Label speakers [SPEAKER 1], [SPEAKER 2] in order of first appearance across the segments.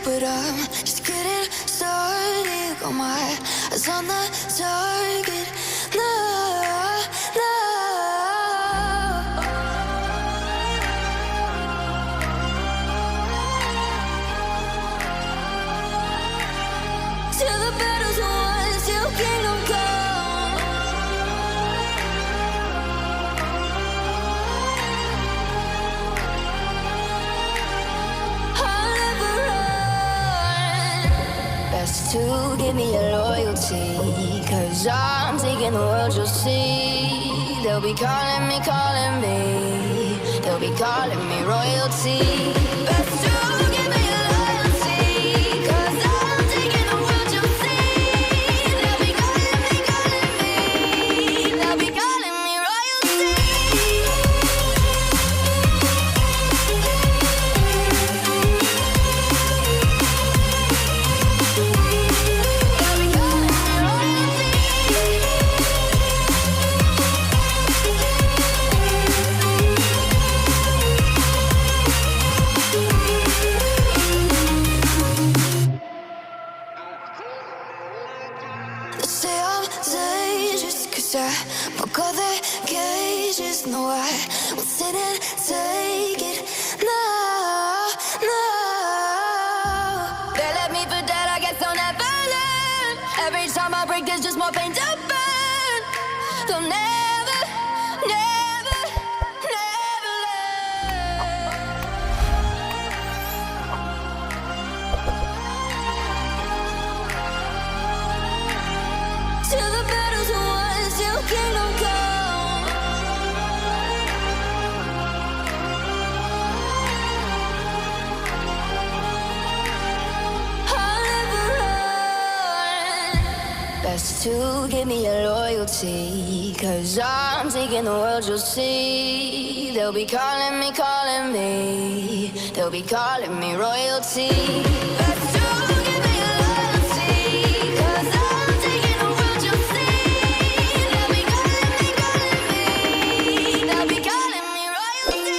[SPEAKER 1] but I'm just getting started. Got my eyes on the target. No, no. Till the battle's won, till kingdom come. I'll never run. Best to give me your loyalty, 'cause I'm taking the world, you'll see. They'll be calling me, they'll be calling me royalty. Best to give me your loyalty, 'cause I'm taking the world, you'll see. They'll be calling me, they'll be calling me royalty. They say I'm dangerous 'cause I broke all the cages. No, I won't sit and take it. No, no. They left me for dead, I guess I'll never learn. Every time I break, there's just more pain to burn. They'll never, never, never learn. Till the battle's won, till kingdom come. I'll never run. Best to give me your loyalty, 'cause I'm taking the world, you'll see. They'll be calling me, they'll be calling me royalty. Best to give me your loyalty, 'cause I'm taking the world, you'll see. They'll be calling me, they'll be calling me royalty.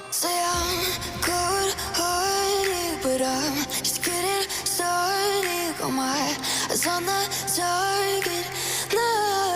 [SPEAKER 1] Say I'm good-hearted, but I'm just getting started. Got my eyes on the target. No.